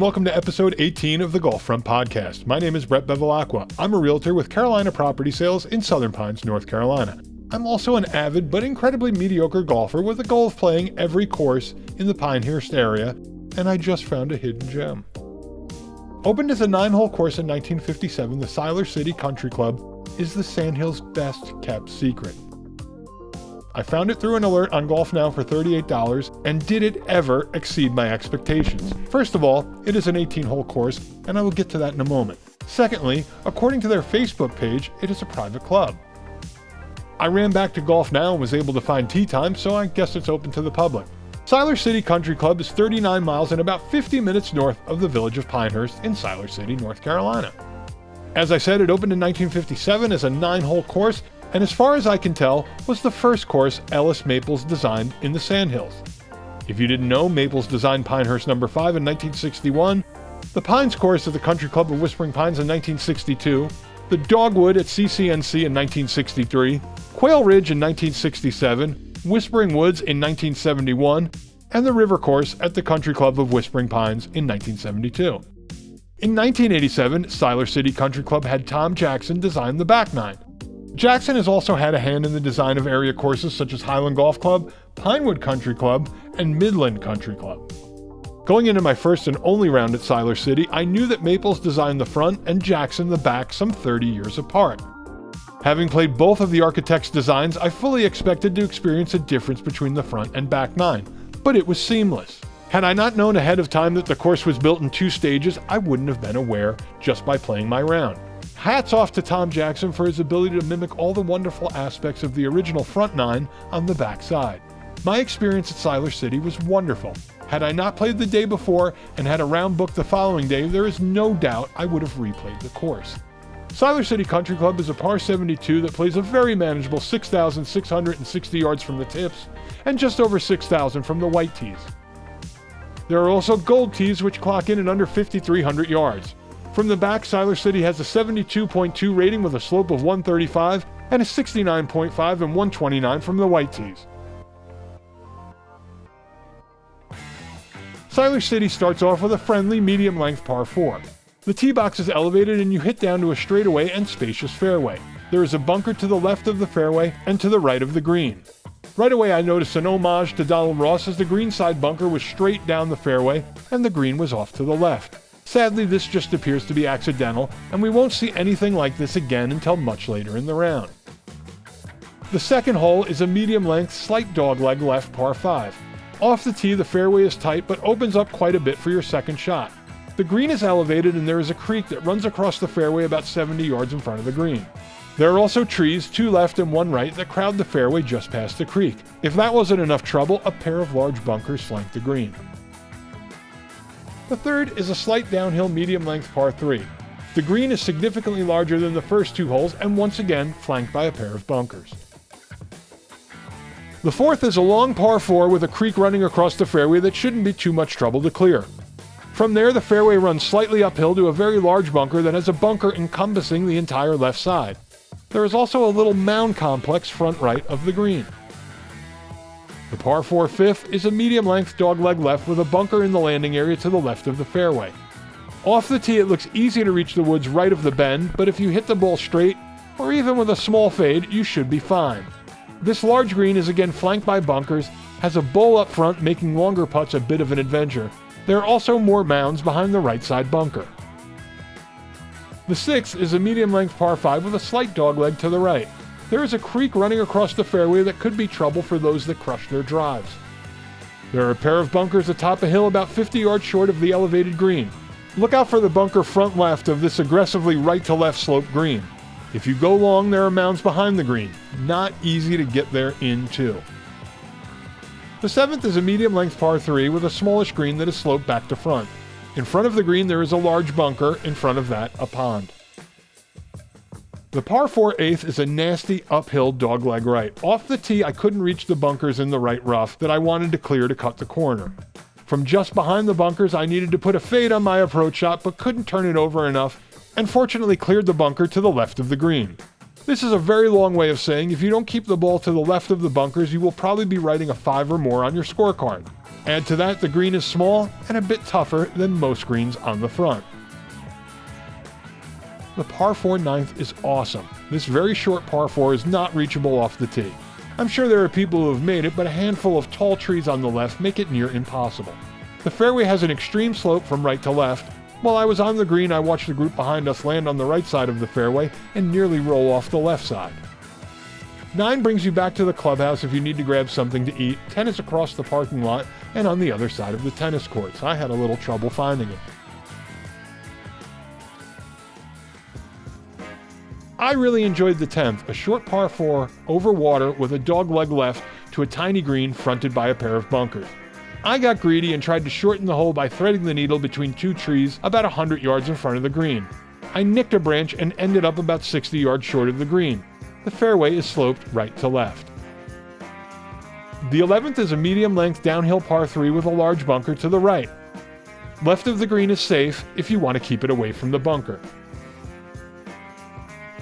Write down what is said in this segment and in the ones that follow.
welcome to episode 18 of the Golf Front Podcast. My name is Brett Bevilacqua. I'm a realtor with Carolina Property Sales in Southern Pines, North Carolina. I'm also an avid but incredibly mediocre golfer with the goal of playing every course in the Pinehurst area, and I just found a hidden gem. Opened as a 9-hole course in 1957, the Siler City Country Club is the Sandhills' best-kept secret. I found it through an alert on GolfNow for $38, and did it ever exceed my expectations? First of all, it is an 18-hole course, and I will get to that in a moment. Secondly, according to their Facebook page, it is a private club. I ran back to GolfNow and was able to find tee time, so I guess it's open to the public. Siler City Country Club is 39 miles and about 50 minutes north of the village of Pinehurst in Siler City, North Carolina. As I said, it opened in 1957 as a 9-hole course, and as far as I can tell, was the first course Ellis Maples designed in the Sandhills. If you didn't know, Maples designed Pinehurst No. 5 in 1961, the Pines course at the Country Club of Whispering Pines in 1962, the Dogwood at CCNC in 1963, Quail Ridge in 1967, Whispering Woods in 1971, and the River Course at the Country Club of Whispering Pines in 1972. In 1987, Siler City Country Club had Tom Jackson design the back nine. Jackson has also had a hand in the design of area courses such as Highland Golf Club, Pinewood Country Club, and Midland Country Club. Going into my first and only round at Siler City, I knew that Maples designed the front and Jackson the back some 30 years apart. Having played both of the architect's designs, I fully expected to experience a difference between the front and back nine, but it was seamless. Had I not known ahead of time that the course was built in 2 stages, I wouldn't have been aware just by playing my round. Hats off to Tom Jackson for his ability to mimic all the wonderful aspects of the original front nine on the back side. My experience at Siler City was wonderful. Had I not played the day before and had a round booked the following day, there is no doubt I would have replayed the course. Siler City Country Club is a par 72 that plays a very manageable 6,660 yards from the tips and just over 6,000 from the white tees. There are also gold tees which clock in at under 5,300 yards. From the back, Siler City has a 72.2 rating with a slope of 135 and a 69.5 and 129 from the white tees. Siler City starts off with a friendly medium-length par 4. The tee box is elevated and you hit down to a straightaway and spacious fairway. There is a bunker to the left of the fairway and to the right of the green. Right away I noticed an homage to Donald Ross as the greenside bunker was straight down the fairway and the green was off to the left. Sadly, this just appears to be accidental, and we won't see anything like this again until much later in the round. The second hole is a medium-length, slight dogleg left par 5. Off the tee, the fairway is tight, but opens up quite a bit for your second shot. The green is elevated, and there is a creek that runs across the fairway about 70 yards in front of the green. There are also trees, 2 left and 1 right, that crowd the fairway just past the creek. If that wasn't enough trouble, a pair of large bunkers flank the green. The third is a slight downhill medium-length par 3. The green is significantly larger than the first 2 holes and once again flanked by a pair of bunkers. The fourth is a long par 4 with a creek running across the fairway that shouldn't be too much trouble to clear. From there, the fairway runs slightly uphill to a very large bunker that has a bunker encompassing the entire left side. There is also a little mound complex front right of the green. The par 4 fifth is a medium-length dogleg left with a bunker in the landing area to the left of the fairway. Off the tee, it looks easy to reach the woods right of the bend, but if you hit the ball straight, or even with a small fade, you should be fine. This large green is again flanked by bunkers, has a bowl up front making longer putts a bit of an adventure. There are also more mounds behind the right side bunker. The sixth is a medium-length par 5 with a slight dogleg to the right. There is a creek running across the fairway that could be trouble for those that crush their drives. There are a pair of bunkers atop a hill about 50 yards short of the elevated green. Look out for the bunker front left of this aggressively right-to-left slope green. If you go long, there are mounds behind the green. Not easy to get there in too. The seventh is a medium-length par 3 with a smallish green that is sloped back to front. In front of the green there is a large bunker, in front of that a pond. The par 4 eighth is a nasty uphill dogleg right. Off the tee, I couldn't reach the bunkers in the right rough that I wanted to clear to cut the corner. From just behind the bunkers, I needed to put a fade on my approach shot but couldn't turn it over enough and fortunately cleared the bunker to the left of the green. This is a very long way of saying if you don't keep the ball to the left of the bunkers, you will probably be writing a 5 or more on your scorecard. Add to that the green is small and a bit tougher than most greens on the front. The par 4 9th is awesome. This very short par 4 is not reachable off the tee. I'm sure there are people who have made it, but a handful of tall trees on the left make it near impossible. The fairway has an extreme slope from right to left. While I was on the green, I watched the group behind us land on the right side of the fairway and nearly roll off the left side. 9 brings you back to the clubhouse if you need to grab something to eat. 10 is across the parking lot and on the other side of the tennis courts. I had a little trouble finding it. I really enjoyed the 10th, a short par 4 over water with a dogleg left to a tiny green fronted by a pair of bunkers. I got greedy and tried to shorten the hole by threading the needle between 2 trees about 100 yards in front of the green. I nicked a branch and ended up about 60 yards short of the green. The fairway is sloped right to left. The 11th is a medium-length downhill par 3 with a large bunker to the right. Left of the green is safe if you want to keep it away from the bunker.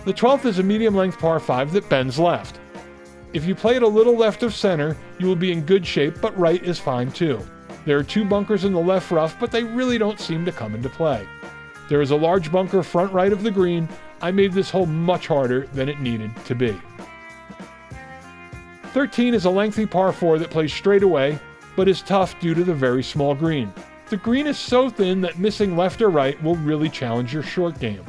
The 12th is a medium-length par 5 that bends left. If you play it a little left of center, you will be in good shape, but right is fine too. There are 2 bunkers in the left rough, but they really don't seem to come into play. There is a large bunker front right of the green. I made this hole much harder than it needed to be. 13 is a lengthy par 4 that plays straight away, but is tough due to the very small green. The green is so thin that missing left or right will really challenge your short game.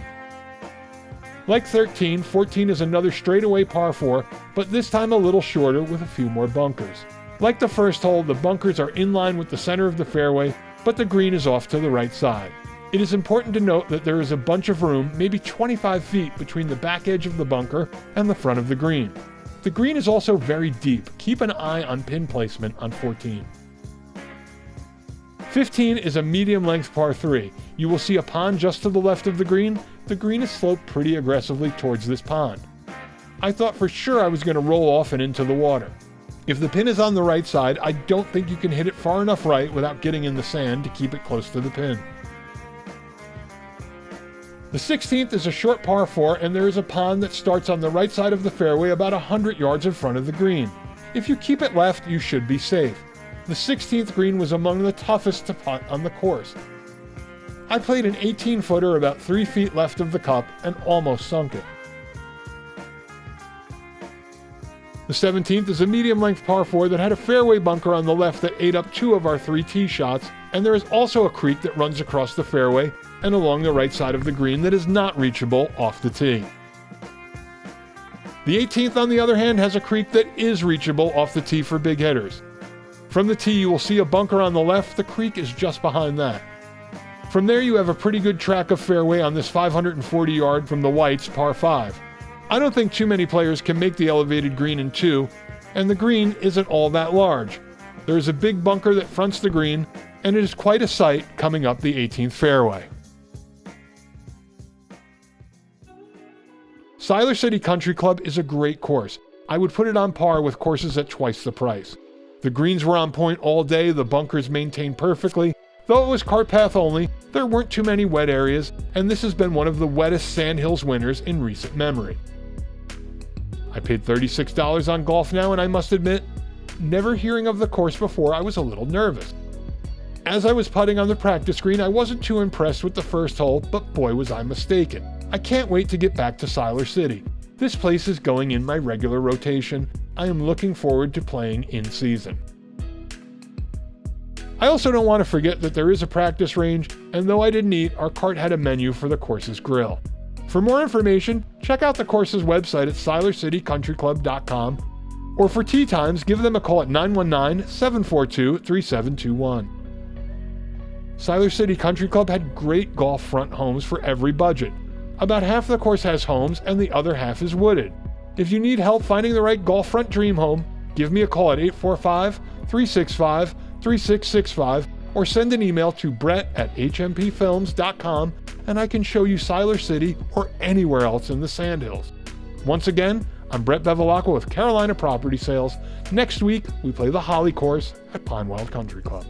Like 13, 14 is another straightaway par 4, but this time a little shorter with a few more bunkers. Like the first hole, the bunkers are in line with the center of the fairway, but the green is off to the right side. It is important to note that there is a bunch of room, maybe 25 feet, between the back edge of the bunker and the front of the green. The green is also very deep. Keep an eye on pin placement on 14. 15 is a medium-length par 3. You will see a pond just to the left of the green. The green is sloped pretty aggressively towards this pond. I thought for sure I was going to roll off and into the water. If the pin is on the right side, I don't think you can hit it far enough right without getting in the sand to keep it close to the pin. The 16th is a short par 4, and there is a pond that starts on the right side of the fairway about 100 yards in front of the green. If you keep it left, you should be safe. The 16th green was among the toughest to putt on the course. I played an 18-footer about 3 feet left of the cup and almost sunk it. The 17th is a medium-length par 4 that had a fairway bunker on the left that ate up 2 of our 3 tee shots, and there is also a creek that runs across the fairway and along the right side of the green that is not reachable off the tee. The 18th, on the other hand, has a creek that is reachable off the tee for big hitters. From the tee, you will see a bunker on the left. The creek is just behind that. From there, you have a pretty good track of fairway on this 540-yard from the whites par 5. I don't think too many players can make the elevated green in 2, and the green isn't all that large. There is a big bunker that fronts the green, and it is quite a sight coming up the 18th fairway. Siler City Country Club is a great course. I would put it on par with courses at twice the price. The greens were on point all day, the bunkers maintained perfectly. Though it was cart path only, there weren't too many wet areas, and this has been one of the wettest Sandhills winters in recent memory. I paid $36 on Golf Now, and I must admit, never hearing of the course before, I was a little nervous. As I was putting on the practice green, I wasn't too impressed with the first hole, but boy was I mistaken. I can't wait to get back to Siler City. This place is going in my regular rotation. I am looking forward to playing in season. I also don't want to forget that there is a practice range, and though I didn't eat, our cart had a menu for the course's grill. For more information, check out the course's website at silercitycountryclub.com, or for tee times, give them a call at 919-742-3721. Siler City Country Club had great golf front homes for every budget. About half the course has homes, and the other half is wooded. If you need help finding the right golf front dream home, give me a call at 845-365-3665 or send an email to brett@hmpfilms.com and I can show you Siler City or anywhere else in the Sandhills. Once again, I'm Brett Bevilacqua with Carolina Property Sales. Next week, we play the Holly course at Pine Wild Country Club.